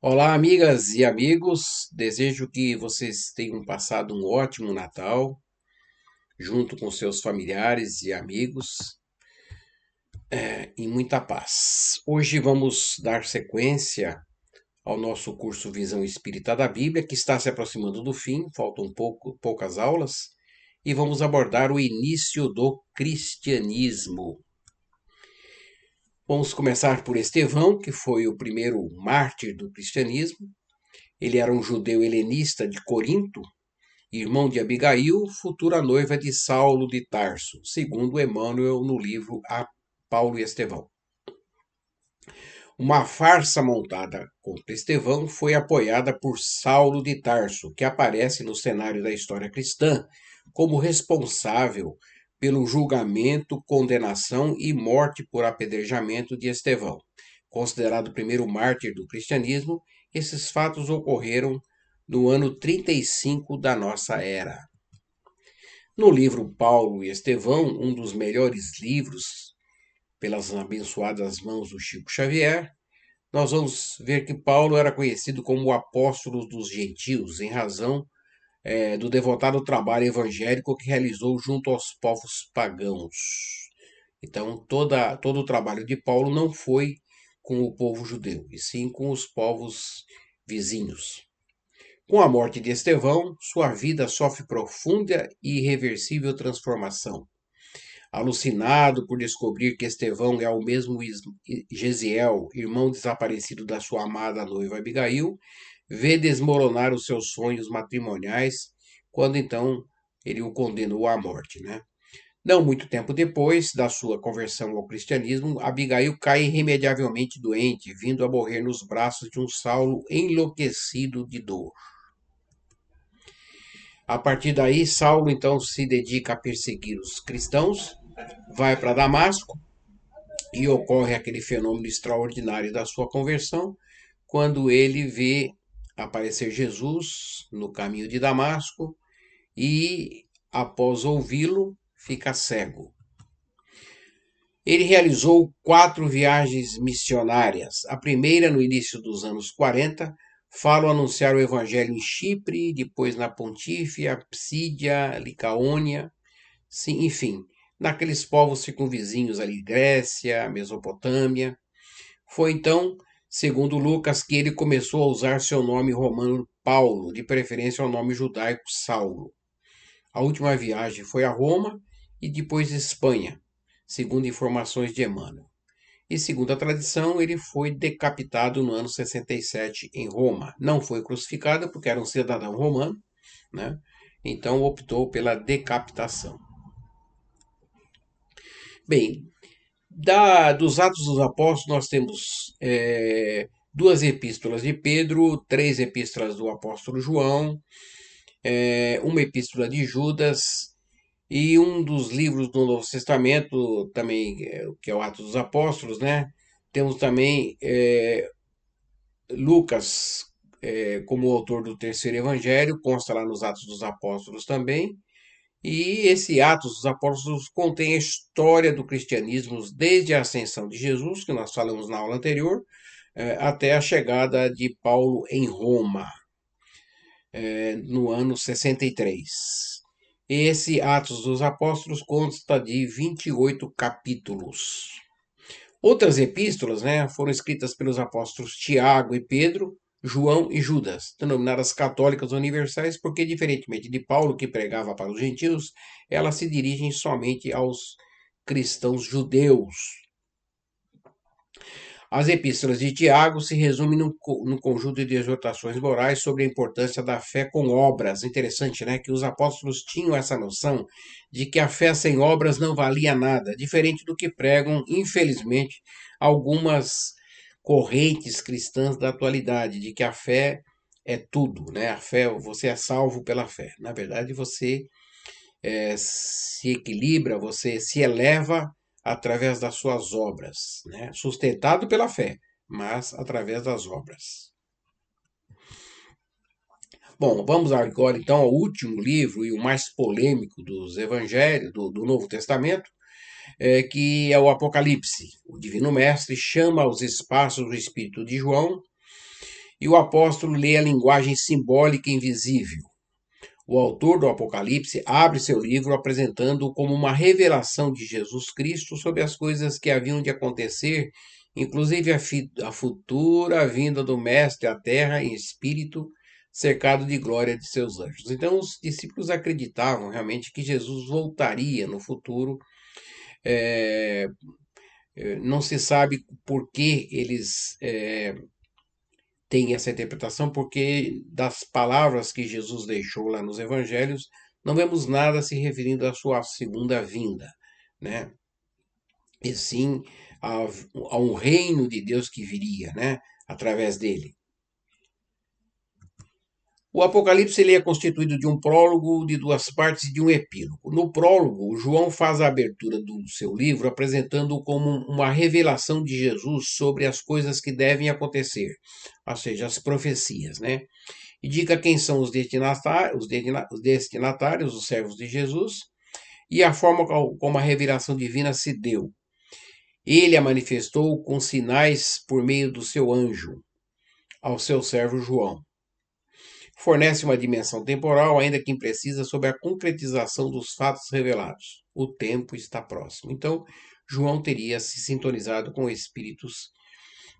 Olá, amigas e amigos. Desejo que vocês tenham passado um ótimo Natal junto com seus familiares e amigos, em muita paz. Hoje vamos dar sequência ao nosso curso Visão Espírita da Bíblia, que está se aproximando do fim, faltam poucas aulas, e vamos abordar o início do cristianismo. Vamos começar por Estevão, que foi o primeiro mártir do cristianismo. Ele era um judeu helenista de Corinto, irmão de Abigail, futura noiva de Saulo de Tarso, segundo Emmanuel no livro A Paulo e Estevão. Uma farsa montada contra Estevão foi apoiada por Saulo de Tarso, que aparece no cenário da história cristã como responsável pelo julgamento, condenação e morte por apedrejamento de Estevão. Considerado o primeiro mártir do cristianismo, esses fatos ocorreram no ano 35 da nossa era. No livro Paulo e Estevão, um dos melhores livros pelas abençoadas mãos do Chico Xavier, nós vamos ver que Paulo era conhecido como o apóstolo dos gentios, em razão do devotado trabalho evangélico que realizou junto aos povos pagãos. Então, todo o trabalho de Paulo não foi com o povo judeu, e sim com os povos vizinhos. Com a morte de Estevão, sua vida sofre profunda e irreversível transformação. Alucinado por descobrir que Estevão é o mesmo Gesiel, irmão desaparecido da sua amada noiva Abigail, vê desmoronar os seus sonhos matrimoniais, quando então ele o condenou à morte, né? Não muito tempo depois da sua conversão ao cristianismo, Abigail cai irremediavelmente doente, vindo a morrer nos braços de um Saulo enlouquecido de dor. A partir daí, Saulo então se dedica a perseguir os cristãos, vai para Damasco e ocorre aquele fenômeno extraordinário da sua conversão, quando ele vê aparecer Jesus no caminho de Damasco e, após ouvi-lo, fica cego. Ele realizou 4 viagens missionárias. A primeira, no início dos anos 40, fala anunciar o evangelho em Chipre, depois na Pontífia, Psídia, Licaônia, sim, enfim, naqueles povos circunvizinhos ali, Grécia, Mesopotâmia. Foi então, segundo Lucas, que ele começou a usar seu nome romano Paulo, de preferência ao nome judaico Saulo. A última viagem foi a Roma e depois Espanha, segundo informações de Emmanuel. E segundo a tradição, ele foi decapitado no ano 67 em Roma. Não foi crucificado porque era um cidadão romano, né? Então optou pela decapitação. Bem, dos Atos dos Apóstolos, nós temos 2 epístolas de Pedro, 3 epístolas do apóstolo João, uma epístola de Judas e um dos livros do Novo Testamento, também, que é o Atos dos Apóstolos, né? Temos também Lucas como autor do terceiro evangelho, consta lá nos Atos dos Apóstolos também. E esse Atos dos Apóstolos contém a história do cristianismo desde a ascensão de Jesus, que nós falamos na aula anterior, até a chegada de Paulo em Roma, no ano 63. Esse Atos dos Apóstolos consta de 28 capítulos. Outras epístolas, né, foram escritas pelos apóstolos Tiago e Pedro, João e Judas, denominadas católicas universais, porque, diferentemente de Paulo, que pregava para os gentios, elas se dirigem somente aos cristãos judeus. As epístolas de Tiago se resumem no conjunto de exortações morais sobre a importância da fé com obras. Interessante, né? Que os apóstolos tinham essa noção de que a fé sem obras não valia nada, diferente do que pregam, infelizmente, algumas correntes cristãs da atualidade, de que a fé é tudo, né? A fé, você é salvo pela fé. Na verdade, você se equilibra, você se eleva através das suas obras, né? Sustentado pela fé, mas através das obras. Bom, vamos agora então ao último livro e o mais polêmico dos evangelhos, do Novo Testamento, que é o Apocalipse. O Divino Mestre chama aos espaços o Espírito de João e o apóstolo lê a linguagem simbólica invisível. O autor do Apocalipse abre seu livro apresentando-o como uma revelação de Jesus Cristo sobre as coisas que haviam de acontecer, inclusive a futura vinda do Mestre à Terra em espírito, cercado de glória de seus anjos. Então, os discípulos acreditavam realmente que Jesus voltaria no futuro. Não se sabe por que eles têm essa interpretação, porque das palavras que Jesus deixou lá nos evangelhos, não vemos nada se referindo à sua segunda vinda, né? E sim a um reino de Deus que viria, né? Através dele. O Apocalipse ele é constituído de um prólogo, de duas partes e de um epílogo. No prólogo, João faz a abertura do seu livro apresentando-o como uma revelação de Jesus sobre as coisas que devem acontecer, ou seja, as profecias, né? Indica quem são os destinatários, os servos de Jesus, e a forma como a revelação divina se deu. Ele a manifestou com sinais por meio do seu anjo, ao seu servo João. Fornece uma dimensão temporal, ainda que imprecisa, sobre a concretização dos fatos revelados. O tempo está próximo. Então, João teria se sintonizado com espíritos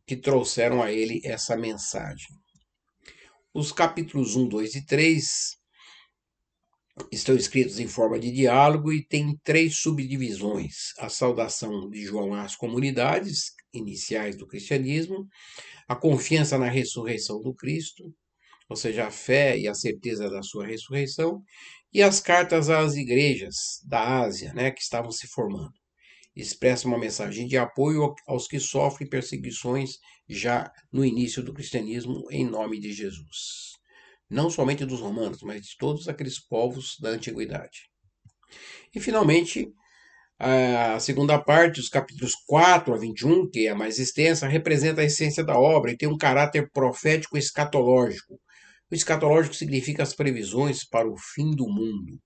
que trouxeram a ele essa mensagem. Os capítulos 1, 2 e 3 estão escritos em forma de diálogo e têm três subdivisões: a saudação de João às comunidades iniciais do cristianismo, a confiança na ressurreição do Cristo, ou seja, a fé e a certeza da sua ressurreição, e as cartas às igrejas da Ásia, né, que estavam se formando. Expressa uma mensagem de apoio aos que sofrem perseguições já no início do cristianismo em nome de Jesus. Não somente dos romanos, mas de todos aqueles povos da antiguidade. E, finalmente, a segunda parte, os capítulos 4 a 21, que é a mais extensa, representa a essência da obra e tem um caráter profético escatológico. O escatológico significa as previsões para o fim do mundo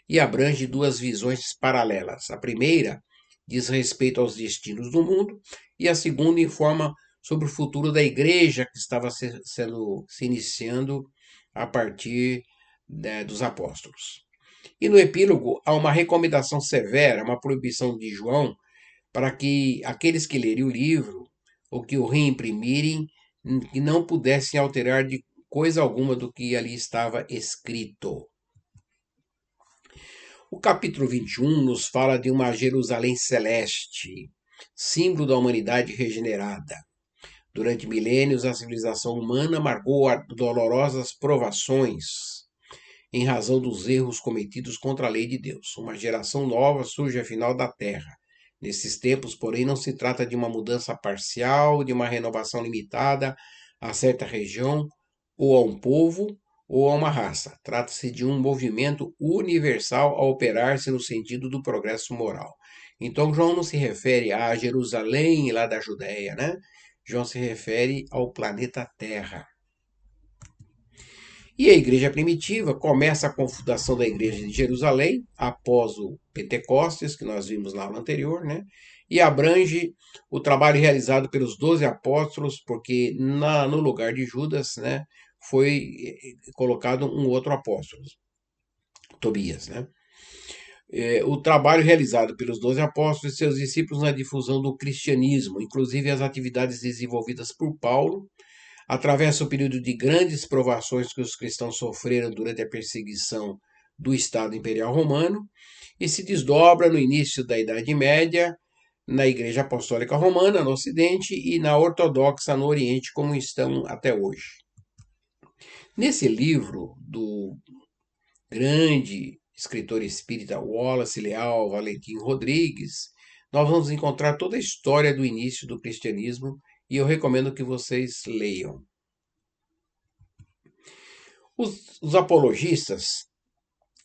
e abrange duas visões paralelas. A primeira diz respeito aos destinos do mundo e a segunda informa sobre o futuro da igreja que estava se iniciando a partir dos apóstolos. E no epílogo há uma recomendação severa, uma proibição de João para que aqueles que lerem o livro ou que o reimprimirem que não pudessem alterar de coisa alguma do que ali estava escrito. O capítulo 21 nos fala de uma Jerusalém celeste, símbolo da humanidade regenerada. Durante milênios, a civilização humana marcou dolorosas provações em razão dos erros cometidos contra a lei de Deus. Uma geração nova surge afinal da terra. Nesses tempos, porém, não se trata de uma mudança parcial, de uma renovação limitada a certa região, ou a um povo, ou a uma raça. Trata-se de um movimento universal a operar-se no sentido do progresso moral. Então, João não se refere a Jerusalém lá da Judéia, né? João se refere ao planeta Terra. E a igreja primitiva começa com a fundação da igreja de Jerusalém, após o Pentecostes, que nós vimos na aula anterior, né? E abrange o trabalho realizado pelos 12 apóstolos, porque no lugar de Judas, né, foi colocado um outro apóstolo, Tobias, né? O trabalho realizado pelos 12 apóstolos e seus discípulos na difusão do cristianismo, inclusive as atividades desenvolvidas por Paulo, atravessa o período de grandes provações que os cristãos sofreram durante a perseguição do Estado Imperial Romano e se desdobra no início da Idade Média na Igreja Apostólica Romana no Ocidente e na Ortodoxa no Oriente, como estão até hoje. Nesse livro do grande escritor espírita Wallace Leal Valentim Rodrigues, nós vamos encontrar toda a história do início do cristianismo e eu recomendo que vocês leiam. Os apologistas,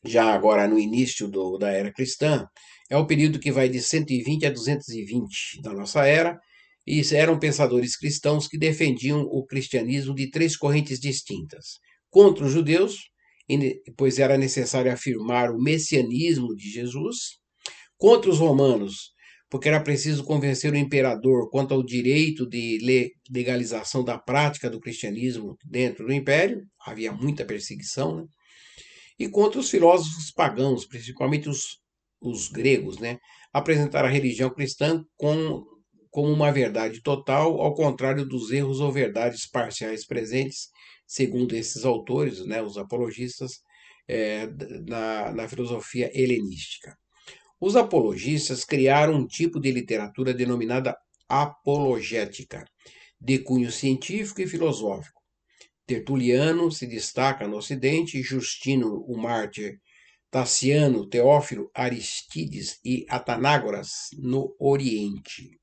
já agora no início da era cristã, é o período que vai de 120 a 220 da nossa era, e eram pensadores cristãos que defendiam o cristianismo de três correntes distintas. Contra os judeus, pois era necessário afirmar o messianismo de Jesus. Contra os romanos, porque era preciso convencer o imperador quanto ao direito de legalização da prática do cristianismo dentro do império, havia muita perseguição, né? E contra os filósofos pagãos, principalmente os gregos, né? Apresentar a religião cristã como uma verdade total, ao contrário dos erros ou verdades parciais presentes, segundo esses autores, né, os apologistas, na filosofia helenística. Os apologistas criaram um tipo de literatura denominada apologética, de cunho científico e filosófico. Tertuliano se destaca no Ocidente, Justino o Mártir, Taciano, Teófilo, Aristides e Atanágoras no Oriente.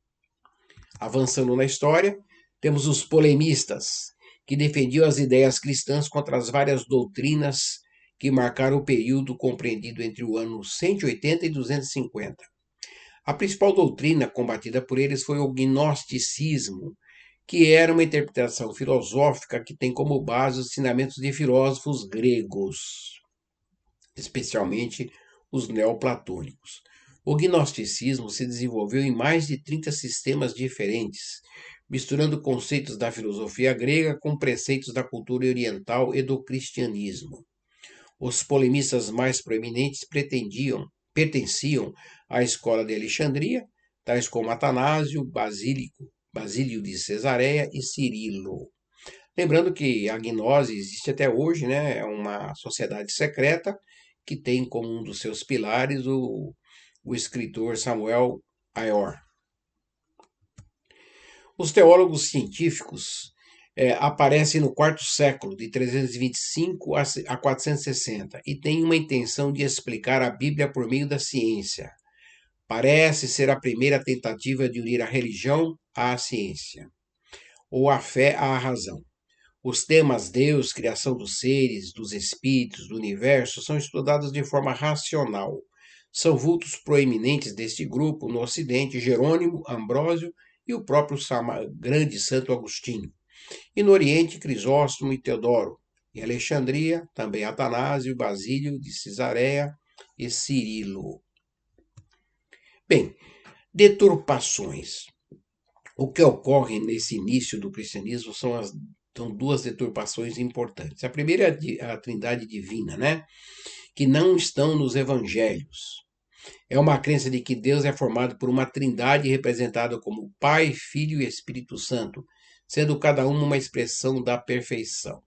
Avançando na história, temos os polemistas, que defendiam as ideias cristãs contra as várias doutrinas que marcaram o período compreendido entre o ano 180 e 250. A principal doutrina combatida por eles foi o gnosticismo, que era uma interpretação filosófica que tem como base os ensinamentos de filósofos gregos, especialmente os neoplatônicos. O gnosticismo se desenvolveu em mais de 30 sistemas diferentes, misturando conceitos da filosofia grega com preceitos da cultura oriental e do cristianismo. Os polemistas mais proeminentes pertenciam à escola de Alexandria, tais como Atanásio, Basílio de Cesareia e Cirilo. Lembrando que a gnose existe até hoje, né? É uma sociedade secreta que tem como um dos seus pilares o escritor Samuel Ayor. Os teólogos científicos aparecem no quarto século, de 325 a 460, e têm uma intenção de explicar a Bíblia por meio da ciência. Parece ser a primeira tentativa de unir a religião à ciência, ou a fé à razão. Os temas Deus, criação dos seres, dos espíritos, do universo, são estudados de forma racional. São vultos proeminentes deste grupo no Ocidente Jerônimo, Ambrósio e o próprio grande Santo Agostinho. E no Oriente, Crisóstomo e Teodoro. Em Alexandria, também Atanásio, Basílio de Cesareia e Cirilo. Bem, deturpações. O que ocorre nesse início do cristianismo são duas deturpações importantes. A primeira é a trindade divina, né? Que não estão nos evangelhos. É uma crença de que Deus é formado por uma trindade representada como Pai, Filho e Espírito Santo, sendo cada uma expressão da perfeição.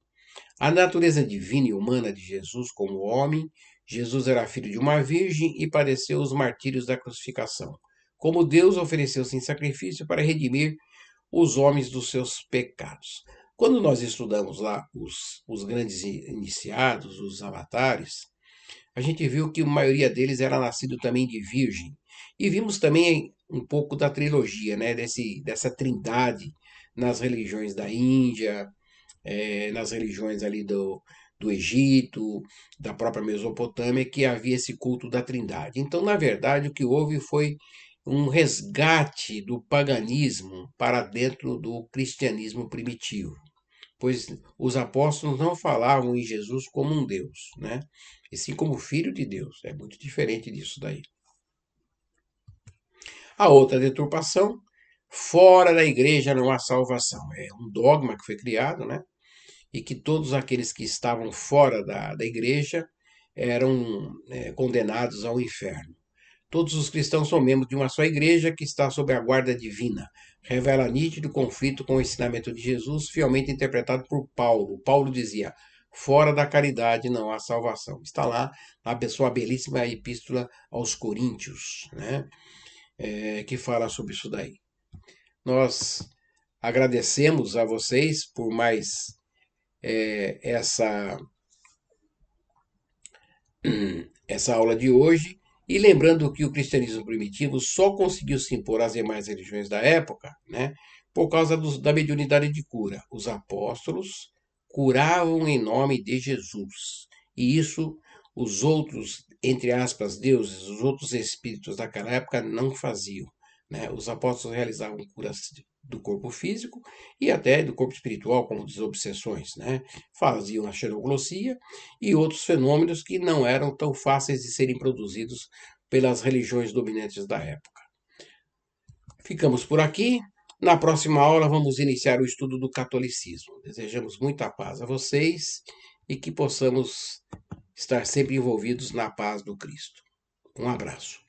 A natureza divina e humana de Jesus como homem, Jesus era filho de uma virgem e padeceu os martírios da crucificação. Como Deus, ofereceu-se em sacrifício para redimir os homens dos seus pecados. Quando nós estudamos lá os grandes iniciados, os avatares, a gente viu que a maioria deles era nascido também de virgem. E vimos também um pouco da trilogia, né, dessa trindade nas religiões da Índia, nas religiões ali do Egito, da própria Mesopotâmia, que havia esse culto da trindade. Então, na verdade, o que houve foi um resgate do paganismo para dentro do cristianismo primitivo, pois os apóstolos não falavam em Jesus como um Deus, né? E sim como filho de Deus. É muito diferente disso daí. A outra deturpação, fora da igreja não há salvação. É um dogma que foi criado, né? E que todos aqueles que estavam fora da igreja eram condenados ao inferno. Todos os cristãos são membros de uma só igreja que está sob a guarda divina. Revela nítido conflito com o ensinamento de Jesus, fielmente interpretado por Paulo. Paulo dizia: fora da caridade não há salvação. Está lá na sua belíssima epístola aos Coríntios, né? Que fala sobre isso daí. Nós agradecemos a vocês por mais essa aula de hoje. E lembrando que o cristianismo primitivo só conseguiu se impor às demais religiões da época, né, por causa da mediunidade de cura. Os apóstolos curavam em nome de Jesus. E isso os outros, entre aspas, deuses, os outros espíritos daquela época não faziam, né? Os apóstolos realizavam curas do corpo físico e até do corpo espiritual, como desobsessões, né? Faziam a xenoglossia e outros fenômenos que não eram tão fáceis de serem produzidos pelas religiões dominantes da época. Ficamos por aqui. Na próxima aula, vamos iniciar o estudo do catolicismo. Desejamos muita paz a vocês e que possamos estar sempre envolvidos na paz do Cristo. Um abraço.